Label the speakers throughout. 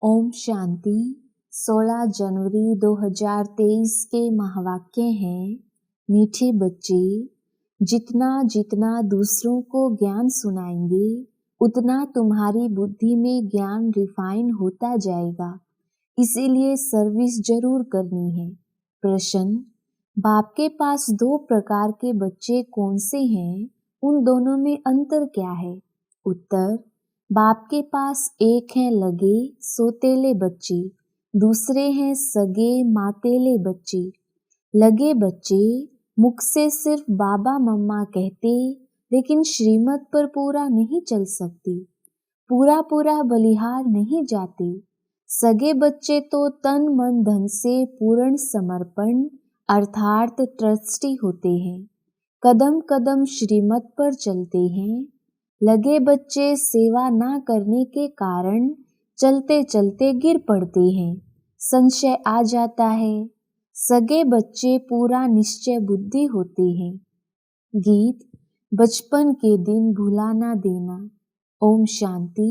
Speaker 1: ओम शांति। 16 जनवरी 2023 के महावाक्य हैं, मीठे बच्चे, जितना जितना दूसरों को ज्ञान सुनाएंगे उतना तुम्हारी बुद्धि में ज्ञान रिफाइन होता जाएगा। इसीलिए सर्विस जरूर करनी है। प्रश्न, बाप के पास 2 प्रकार के बच्चे कौन से हैं? उन दोनों में अंतर क्या है? उत्तर, बाप के पास एक हैं लगे सोतेले बच्चे, दूसरे हैं सगे मातेले बच्चे। लगे बच्चे मुख से सिर्फ बाबा मम्मा कहते, लेकिन श्रीमत पर पूरा नहीं चल सकते, पूरा पूरा बलिहार नहीं जाते। सगे बच्चे तो तन मन धन से पूर्ण समर्पण अर्थात ट्रस्टी होते हैं, कदम कदम श्रीमत पर चलते हैं। लगे बच्चे सेवा ना करने के कारण चलते चलते गिर पड़ते हैं, संशय आ जाता है। सगे बच्चे पूरा निश्चय बुद्धि होते हैं। गीत, बचपन के दिन भुला ना देना। ओम शांति।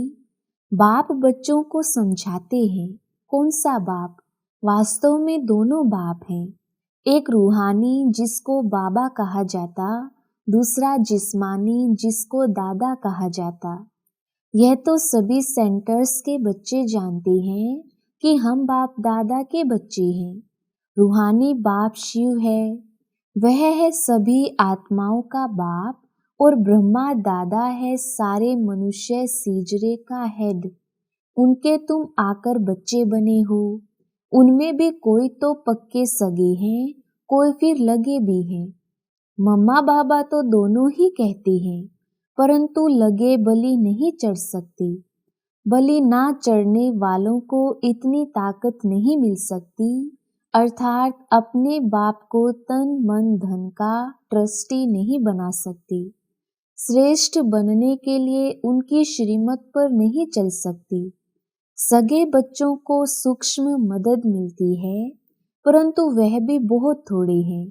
Speaker 1: बाप बच्चों को समझाते हैं। कौन सा बाप? वास्तव में दोनों बाप हैं। एक रूहानी जिसको बाबा कहा जाता, दूसरा जिस्मानी जिसको दादा कहा जाता। यह तो सभी सेंटर्स के बच्चे जानते हैं कि हम बाप दादा के बच्चे हैं। रूहानी बाप शिव है, वह है सभी आत्माओं का बाप, और ब्रह्मा दादा है सारे मनुष्य सीजरे का हेड। उनके तुम आकर बच्चे बने हो। उनमें भी कोई तो पक्के सगे हैं, कोई फिर लगे भी हैं। मम्मा बाबा तो दोनों ही कहते हैं, परंतु लगे बलि नहीं चढ़ सकते। बलि ना चढ़ने वालों को इतनी ताकत नहीं मिल सकती, अर्थात अपने बाप को तन मन धन का ट्रस्टी नहीं बना सकते। श्रेष्ठ बनने के लिए उनकी श्रीमत पर नहीं चल सकती। सगे बच्चों को सूक्ष्म मदद मिलती है, परंतु वह भी बहुत थोड़ी है।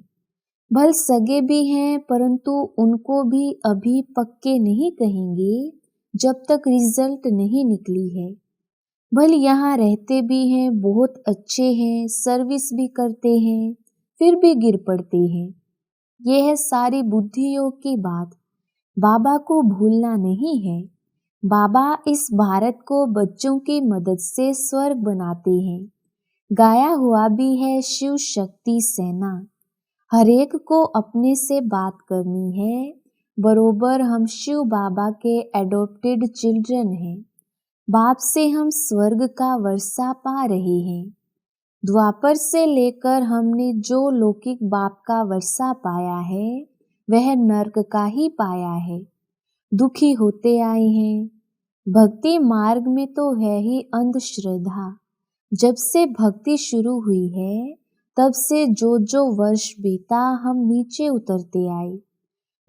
Speaker 1: भल सगे भी हैं, परंतु उनको भी अभी पक्के नहीं कहेंगे जब तक रिजल्ट नहीं निकली है। भल यहाँ रहते भी हैं, बहुत अच्छे हैं, सर्विस भी करते हैं, फिर भी गिर पड़ते हैं। यह है सारी बुद्धि योग की बात। बाबा को भूलना नहीं है। बाबा इस भारत को बच्चों की मदद से स्वर्ग बनाते हैं। गाया हुआ भी है शिव शक्ति सेना। हरेक को अपने से बात करनी है, बरोबर हम शिव बाबा के एडॉप्टेड चिल्ड्रन हैं। बाप से हम स्वर्ग का वर्षा पा रहे हैं। द्वापर से लेकर हमने जो लौकिक बाप का वर्षा पाया है, वह नर्क का ही पाया है। दुखी होते आए हैं। भक्ति मार्ग में तो है ही अंधश्रद्धा। जब से भक्ति शुरू हुई है, तब से जो जो वर्ष बीता हम नीचे उतरते आए।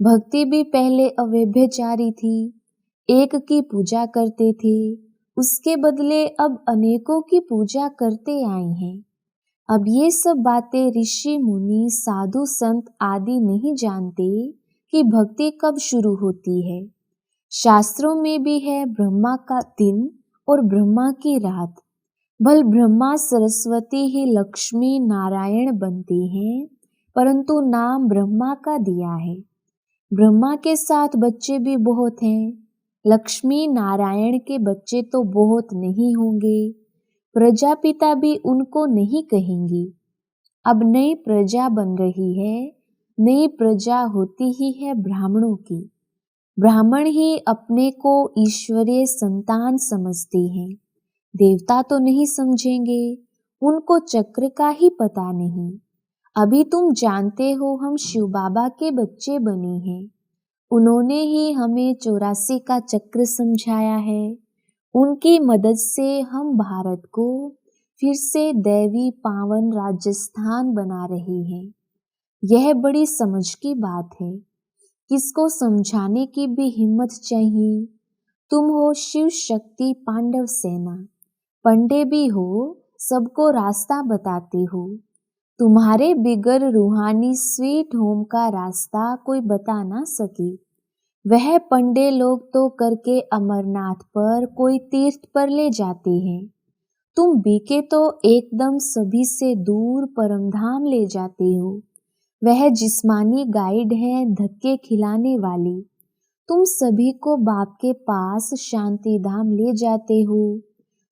Speaker 1: भक्ति भी पहले अव्यभिचारी थी, एक की पूजा करते थे, उसके बदले अब अनेकों की पूजा करते आए हैं। अब ये सब बातें ऋषि मुनि साधु संत आदि नहीं जानते कि भक्ति कब शुरू होती है। शास्त्रों में भी है ब्रह्मा का दिन और ब्रह्मा की रात। भल ब्रह्मा सरस्वती ही लक्ष्मी नारायण बनते हैं, परंतु नाम ब्रह्मा का दिया है। ब्रह्मा के साथ बच्चे भी बहुत हैं। लक्ष्मी नारायण के बच्चे तो बहुत नहीं होंगे। प्रजापिता भी उनको नहीं कहेंगी। अब नई प्रजा बन रही है। नई प्रजा होती ही है ब्राह्मणों की। ब्राह्मण ही अपने को ईश्वरीय संतान समझते हैं। देवता तो नहीं समझेंगे, उनको चक्र का ही पता नहीं। अभी तुम जानते हो हम शिव बाबा के बच्चे बने हैं। उन्होंने ही हमें 84 का चक्र समझाया है। उनकी मदद से हम भारत को फिर से दैवी पावन राजस्थान बना रहे हैं। यह बड़ी समझ की बात है। किसको समझाने की भी हिम्मत चाहिए। तुम हो शिव शक्ति पांडव सेना। पंडे भी हो, सबको रास्ता बताते हो। तुम्हारे बिगर रूहानी स्वीट होम का रास्ता कोई बता ना सके। वह पंडे लोग तो करके अमरनाथ पर कोई तीर्थ पर ले जाते हैं। तुम बीके तो एकदम सभी से दूर परमधाम ले जाते हो। वह जिस्मानी गाइड है धक्के खिलाने वाली। तुम सभी को बाप के पास शांति धाम ले जाते हो।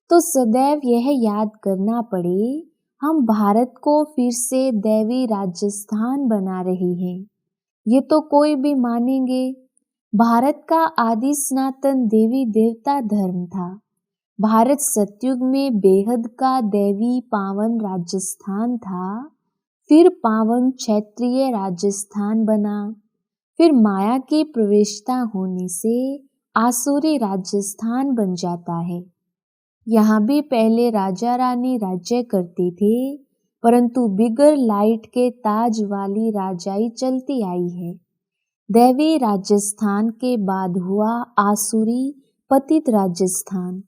Speaker 1: तो सदैव यह याद करना पड़े, हम भारत को फिर से दैवी राजस्थान बना रहे हैं। ये तो कोई भी मानेंगे। भारत का आदि सनातन देवी देवता धर्म था। भारत सतयुग में बेहद का दैवी पावन राजस्थान था। फिर पावन क्षत्रिय राजस्थान बना। फिर माया की प्रवेशता होने से आसुरी राजस्थान बन जाता है। यहाँ भी पहले राजा रानी राज्य करते थे, परंतु बिगर लाइट के ताज वाली राजाई चलती आई है। दैवी राजस्थान के बाद हुआ आसुरी पतित राजस्थान।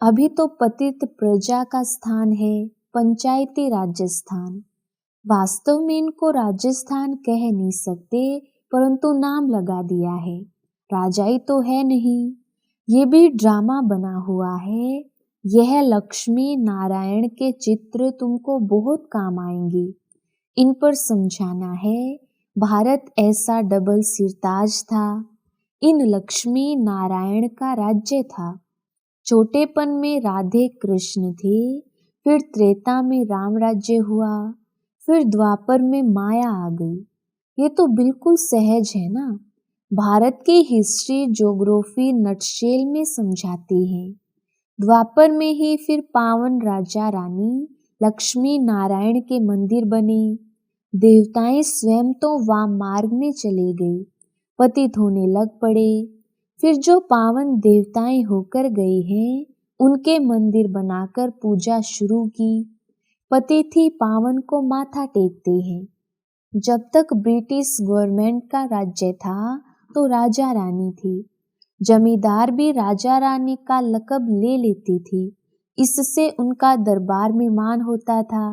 Speaker 1: अभी तो पतित प्रजा का स्थान है, पंचायती राजस्थान। वास्तव में इनको राजस्थान कह नहीं सकते, परंतु नाम लगा दिया है। राजाई तो है नहीं। ये भी ड्रामा बना हुआ है। यह लक्ष्मी नारायण के चित्र तुमको बहुत काम आएंगे। इन पर समझाना है। भारत ऐसा डबल सिरताज था। इन लक्ष्मी नारायण का राज्य था। छोटेपन में राधे कृष्ण थे, फिर त्रेता में राम राज्य हुआ, फिर द्वापर में माया आ गई। ये तो बिल्कुल सहज है ना। भारत की हिस्ट्री ज्योग्राफी नटशेल में समझाती है। द्वापर में ही फिर पावन राजा रानी लक्ष्मी नारायण के मंदिर बने। देवताएं स्वयं तो वाम मार्ग में चले गए, पतित होने लग पड़े। फिर जो पावन देवताएं होकर गए हैं, उनके मंदिर बनाकर पूजा शुरू की। पतित ही पावन को माथा टेकते हैं। जब तक ब्रिटिश गवर्नमेंट का राज्य था तो राजा रानी थी। जमींदार भी राजा रानी का लक़ब ले लेती थी। इससे उनका दरबार में मान होता था।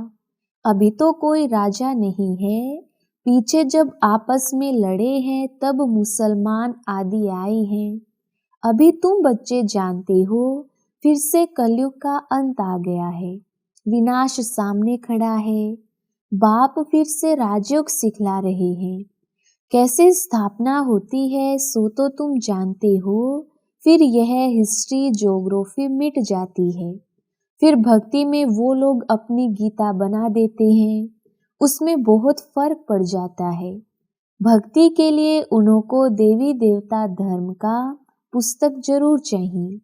Speaker 1: अभी तो कोई राजा नहीं है। पीछे जब आपस में लड़े हैं तब मुसलमान आदि आए हैं। अभी तुम बच्चे जानते हो, फिर से कलयुग का अंत आ गया है। विनाश सामने खड़ा है। बाप फिर से राजयोग सिखला रहे हैं। कैसे स्थापना होती है सो तो तुम जानते हो। फिर यह हिस्ट्री ज्योग्राफी मिट जाती है। फिर भक्ति में वो लोग अपनी गीता बना देते हैं। उसमें बहुत फर्क पड़ जाता है। भक्ति के लिए उनको देवी देवता धर्म का पुस्तक जरूर चाहिए।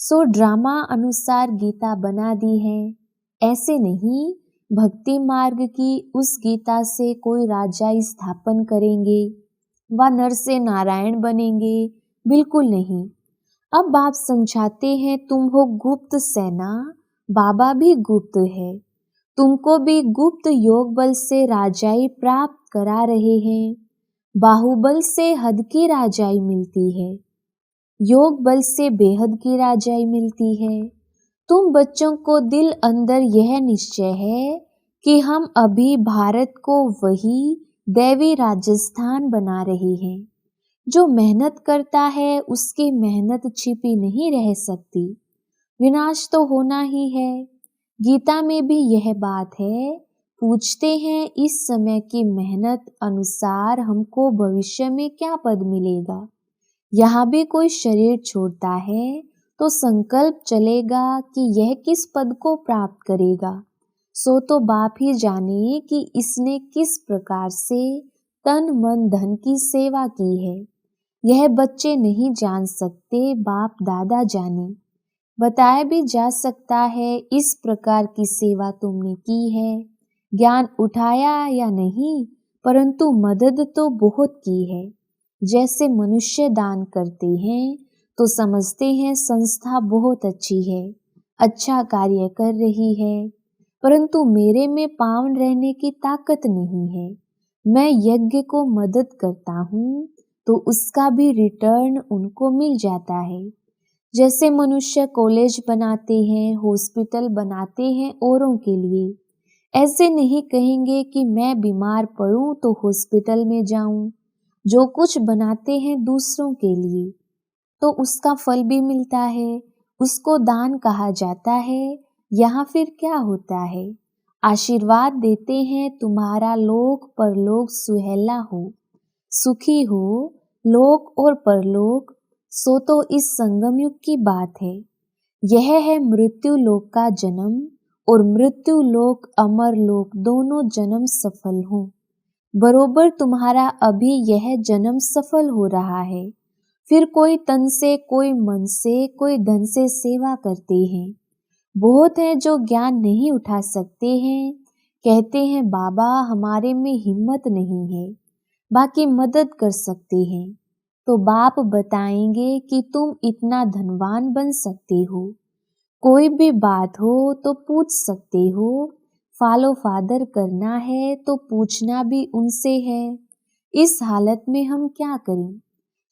Speaker 1: सो ड्रामा अनुसार गीता बना दी है। ऐसे नहीं, भक्ति मार्ग की उस गीता से कोई राजा स्थापन करेंगे व नर से नारायण बनेंगे, बिल्कुल नहीं। अब बाप समझाते हैं, तुम हो गुप्त सेना, बाबा भी गुप्त है। तुमको भी गुप्त योग बल से राजाई प्राप्त करा रहे हैं। बाहुबल से हद की राजाई मिलती है, योग बल से बेहद की राजाई मिलती है। तुम बच्चों को दिल अंदर यह निश्चय है कि हम अभी भारत को वही दैवी राजस्थान बना रहे हैं। जो मेहनत करता है उसकी मेहनत छिपी नहीं रह सकती। विनाश तो होना ही है। गीता में भी यह बात है। पूछते हैं इस समय की मेहनत अनुसार हमको भविष्य में क्या पद मिलेगा। यहाँ भी कोई शरीर छोड़ता है तो संकल्प चलेगा कि यह किस पद को प्राप्त करेगा। सो तो बाप ही जाने कि इसने किस प्रकार से तन मन धन की सेवा की है। यह बच्चे नहीं जान सकते, बाप दादा जाने। बताया भी जा सकता है इस प्रकार की सेवा तुमने की है। ज्ञान उठाया या नहीं, परंतु मदद तो बहुत की है। जैसे मनुष्य दान करते हैं तो समझते हैं संस्था बहुत अच्छी है, अच्छा कार्य कर रही है, परंतु मेरे में पावन रहने की ताकत नहीं है। मैं यज्ञ को मदद करता हूँ तो उसका भी रिटर्न उनको मिल जाता है। जैसे मनुष्य कॉलेज बनाते हैं, हॉस्पिटल बनाते हैं औरों के लिए, ऐसे नहीं कहेंगे कि मैं बीमार पड़ूं तो हॉस्पिटल में जाऊं। जो कुछ बनाते हैं दूसरों के लिए तो उसका फल भी मिलता है, उसको दान कहा जाता है। यहाँ फिर क्या होता है? आशीर्वाद देते हैं तुम्हारा लोक परलोक सुहेला हो, सुखी हो लोक और परलोक। सो तो इस संगम युग की बात है। यह है मृत्यु लोक का जन्म, और मृत्यु लोक अमर लोक दोनों जन्म सफल हो। बरोबर तुम्हारा अभी यह जन्म सफल हो रहा है। फिर कोई तन से, कोई मन से, कोई धन से सेवा करते हैं। बहुत हैं जो ज्ञान नहीं उठा सकते हैं, कहते हैं बाबा हमारे में हिम्मत नहीं है, बाकी मदद कर सकते हैं। तो बाप बताएंगे कि तुम इतना धनवान बन सकते हो। कोई भी बात हो तो पूछ सकते हो। फॉलो फादर करना है तो पूछना भी उनसे है। इस हालत में हम क्या करें?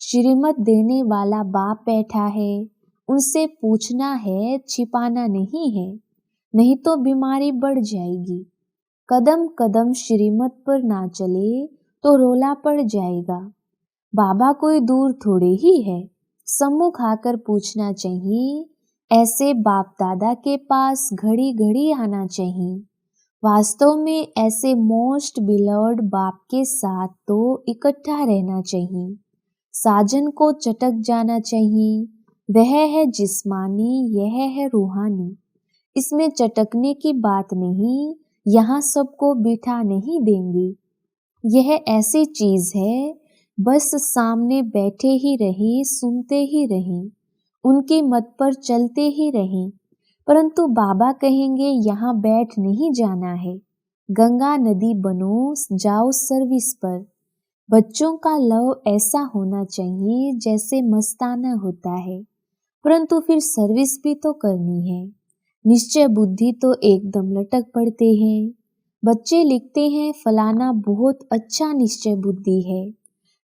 Speaker 1: श्रीमत देने वाला बाप बैठा है, उनसे पूछना है, छिपाना नहीं है, नहीं तो बीमारी बढ़ जाएगी। कदम कदम श्रीमत पर ना चले तो रोला पड़ जाएगा। बाबा कोई दूर थोड़े ही है, सम्मुख आकर पूछना चाहिए। ऐसे बाप दादा के पास घड़ी घड़ी आना चाहिए। वास्तव में ऐसे मोस्ट बिलव्ड बाप के साथ तो इकट्ठा रहना चाहिए। साजन को चटक जाना चाहिए। वह है जिस्मानी, यह है रूहानी। इसमें चटकने की बात नहीं, यहाँ सबको बिठा नहीं देंगे। यह ऐसी चीज है, बस सामने बैठे ही रहें, सुनते ही रहें, उनके मत पर चलते ही रहें। परंतु बाबा कहेंगे यहाँ बैठ नहीं जाना है, गंगा नदी बनो, जाओ सर्विस पर। बच्चों का लव ऐसा होना चाहिए जैसे मस्ताना होता है, परंतु फिर सर्विस भी तो करनी है। निश्चय बुद्धि तो एकदम लटक पड़ते हैं। बच्चे लिखते हैं फलाना बहुत अच्छा निश्चय बुद्धि है।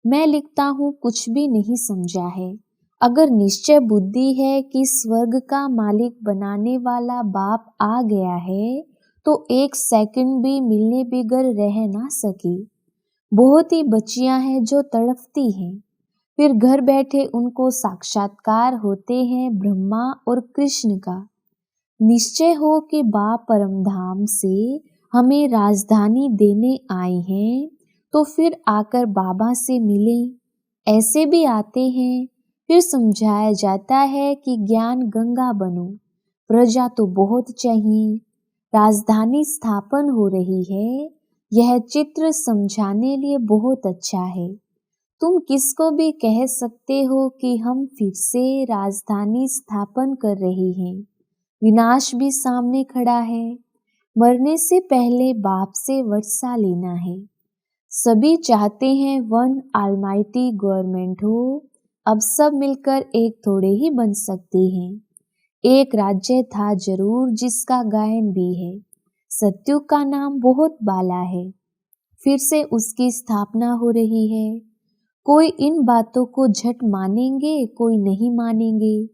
Speaker 1: मैं लिखता हूँ कुछ भी नहीं समझा है। अगर निश्चय बुद्धि है कि स्वर्ग का मालिक बनाने वाला बाप आ गया है, तो एक सेकंड भी मिलने बिगर रह ना सके। बहुत ही बच्चियां हैं जो तड़पती हैं, फिर घर बैठे उनको साक्षात्कार होते हैं ब्रह्मा और कृष्ण का। निश्चय हो कि बाप परमधाम से हमें राजधानी देने आए हैं, तो फिर आकर बाबा से मिलें। ऐसे भी आते हैं, फिर समझाया जाता है कि ज्ञान गंगा बनो, प्रजा तो बहुत चाहिए, राजधानी स्थापन हो रही है। यह चित्र समझाने लिए बहुत अच्छा है। तुम किसको भी कह सकते हो कि हम फिर से राजधानी स्थापन कर रहे हैं। विनाश भी सामने खड़ा है। मरने से पहले बाप से वर्षा लेना है। सभी चाहते हैं वन ऑलमाइटी गवर्नमेंट हो। अब सब मिलकर एक थोड़े ही बन सकते हैं। एक राज्य था जरूर जिसका गायन भी है। सत्युग का नाम बहुत बाला है। फिर से उसकी स्थापना हो रही है। कोई इन बातों को झट मानेंगे, कोई नहीं मानेंगे।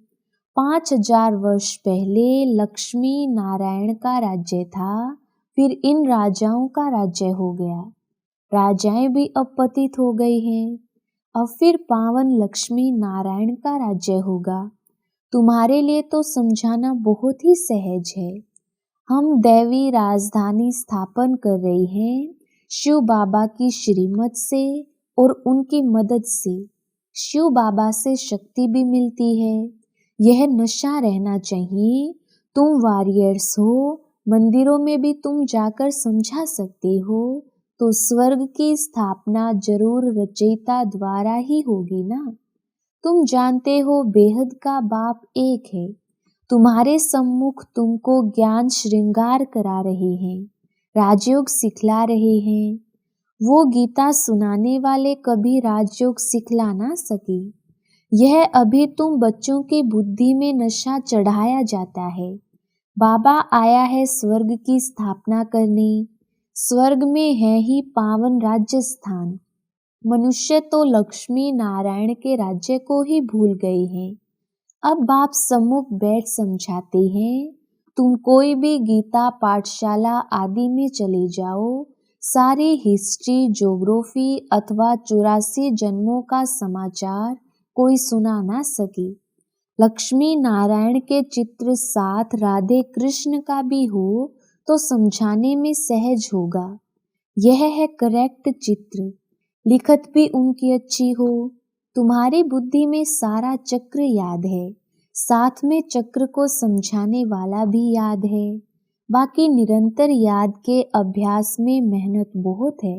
Speaker 1: 5000 वर्ष पहले लक्ष्मी नारायण का राज्य था, फिर इन राजाओं का राज्य हो गया। राजाएं भी अब पतित हो गई हैं। अब फिर पावन लक्ष्मी नारायण का राज्य होगा। तुम्हारे लिए तो समझाना बहुत ही सहज है। हम दैवी राजधानी स्थापन कर रहे हैं, शिव बाबा की श्रीमत से और उनकी मदद से। शिव बाबा से शक्ति भी मिलती है। यह नशा रहना चाहिए। तुम वॉरियर्स हो, मंदिरों में भी तुम जाकर समझा सकते हो, तो स्वर्ग की स्थापना जरूर रचयिता द्वारा ही होगी ना। तुम जानते हो बेहद का बाप एक है। तुम्हारे सम्मुख तुमको ज्ञान श्रृंगार करा रहे हैं, राजयोग सिखला रहे हैं। वो गीता सुनाने वाले कभी राजयोग सिखला ना सके। यह अभी तुम बच्चों की बुद्धि में नशा चढ़ाया जाता है। बाबा आया है स्वर्ग की स्थापना करने। स्वर्ग में है ही पावन राज्य स्थान। मनुष्य तो लक्ष्मी नारायण के राज्य को ही भूल गए हैं। अब बाप सम्मुख बैठ समझाते हैं। तुम कोई भी गीता पाठशाला आदि में चले जाओ, सारी हिस्ट्री, ज्योग्राफी अथवा 84 जन्मों का समाचार कोई सुना ना सके। लक्ष्मी नारायण के चित्र साथ राधे कृष्ण का भी हो तो समझाने में सहज होगा। यह है करेक्ट चित्र। लिखत भी उनकी अच्छी हो। तुम्हारी बुद्धि में सारा चक्र याद है, साथ में चक्र को समझाने वाला भी याद है। बाकी निरंतर याद के अभ्यास में मेहनत बहुत है।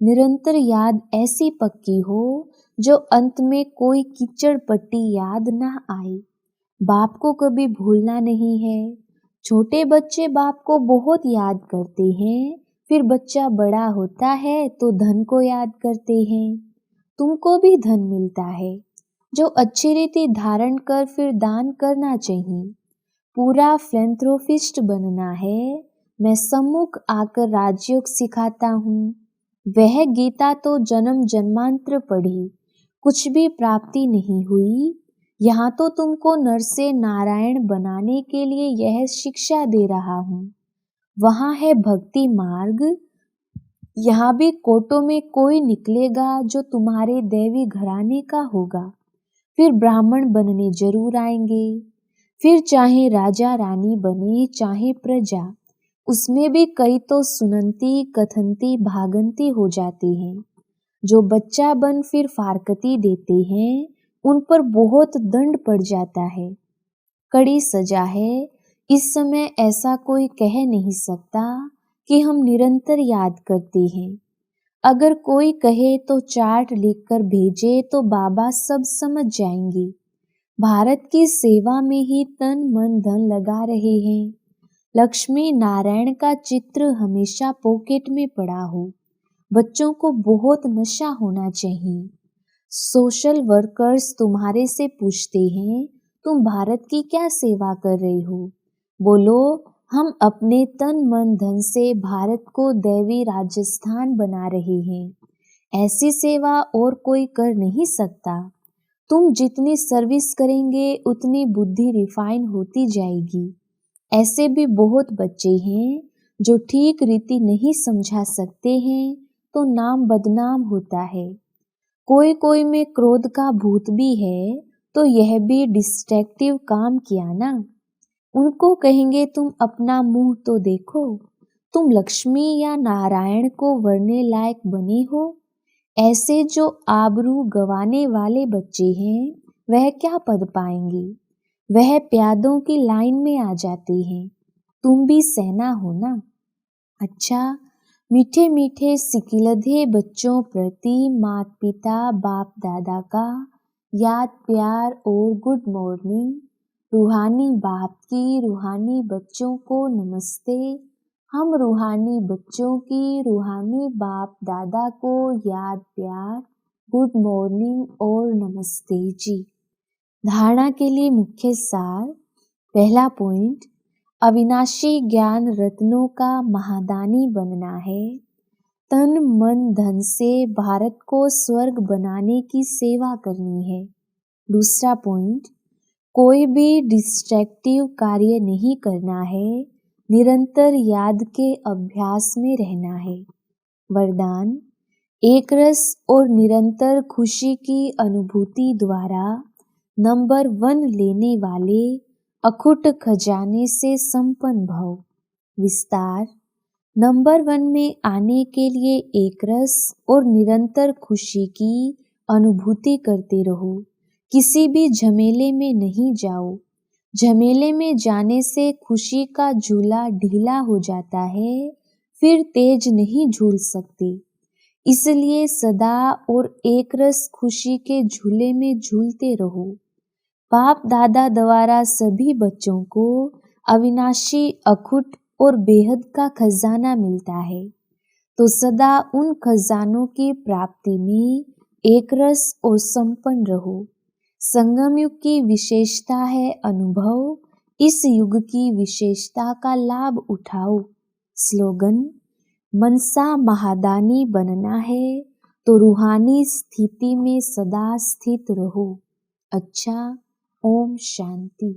Speaker 1: निरंतर याद ऐसी पक्की हो जो अंत में कोई कीचड़ पट्टी याद ना आए। बाप को कभी भूलना नहीं है। छोटे बच्चे बाप को बहुत याद करते हैं, फिर बच्चा बड़ा होता है तो धन को याद करते हैं। तुमको भी धन मिलता है जो अच्छी रीति धारण कर फिर दान करना चाहिए। पूरा फिलैंथ्रोपिस्ट बनना है। मैं सम्मुख आकर राजयोग सिखाता हूँ। वह गीता तो जन्म जन्मांतर पढ़ी, कुछ भी प्राप्ति नहीं हुई। यहाँ तो तुमको नर से नारायण बनाने के लिए यह शिक्षा दे रहा हूँ। वहाँ है भक्ति मार्ग। यहाँ भी कोटों में कोई निकलेगा जो तुम्हारे दैवी घराने का होगा। फिर ब्राह्मण बनने जरूर आएंगे। फिर चाहे राजा रानी बने चाहे प्रजा, उसमें भी कई तो सुनंती कथंती भागंती हो जाते हैं। जो बच्चा बन फिर फारकती देते हैं, उन पर बहुत दंड पड़ जाता है, कड़ी सजा है। इस समय ऐसा कोई कह नहीं सकता कि हम निरंतर याद करते हैं। अगर कोई कहे तो चार्ट लिखकर भेजे तो बाबा सब समझ जाएंगे। भारत की सेवा में ही तन मन धन लगा रहे हैं। लक्ष्मी नारायण का चित्र हमेशा पॉकेट में पड़ा हो। बच्चों को बहुत नशा होना चाहिए। सोशल वर्कर्स तुम्हारे से पूछते हैं, तुम भारत की क्या सेवा कर रहे हो? बोलो, हम अपने तन मन धन से भारत को दैवी राजस्थान बना रहे हैं। ऐसी सेवा और कोई कर नहीं सकता। तुम जितनी सर्विस करेंगे उतनी बुद्धि रिफाइन होती जाएगी। ऐसे भी बहुत बच्चे हैं जो ठीक रीति नहीं समझा सकते हैं, तो नाम बदनाम होता है। कोई कोई में क्रोध का भूत भी है, तो यह भी डिस्ट्रैक्टिव काम किया ना। उनको कहेंगे तुम अपना मुंह तो देखो, तुम लक्ष्मी या नारायण को वरने लायक बने हो। ऐसे जो आबरू गवाने वाले बच्चे हैं, वह क्या पद पाएंगे? वह प्यादों की लाइन में आ जाते हैं। तुम भी सेना हो ना। अच्छा, मीठे मीठे सिकिलधे बच्चों प्रति माता पिता बाप दादा का याद प्यार और गुड मॉर्निंग। रूहानी बाप की रूहानी बच्चों को नमस्ते। हम रूहानी बच्चों की रूहानी बाप दादा को याद प्यार, गुड मॉर्निंग और नमस्ते जी। धारणा के लिए मुख्य सार। पहला पॉइंट, अविनाशी ज्ञान रत्नों का महादानी बनना है। तन मन धन से भारत को स्वर्ग बनाने की सेवा करनी है। दूसरा पॉइंट, कोई भी डिस्ट्रैक्टिव कार्य नहीं करना है, निरंतर याद के अभ्यास में रहना है। वरदान, एक रस और निरंतर खुशी की अनुभूति द्वारा नंबर 1 लेने वाले अखुट खजाने से संपन्न भव। विस्तार, नंबर 1 में आने के लिए एक रस और निरंतर खुशी की अनुभूति करते रहो। किसी भी झमेले में नहीं जाओ। झमेले में जाने से खुशी का झूला ढीला हो जाता है, फिर तेज नहीं झूल सकते। इसलिए सदा और एक रस खुशी के झूले में झूलते रहो। बाप दादा द्वारा सभी बच्चों को अविनाशी अखुट और बेहद का खजाना मिलता है, तो सदा उन खजानों की प्राप्ति में एक रस और संपन्न रहो। संगम युग की विशेषता है अनुभव। इस युग की विशेषता का लाभ उठाओ। स्लोगन, मनसा महादानी बनना है तो रूहानी स्थिति में सदा स्थित रहो। अच्छा, ओम शांति।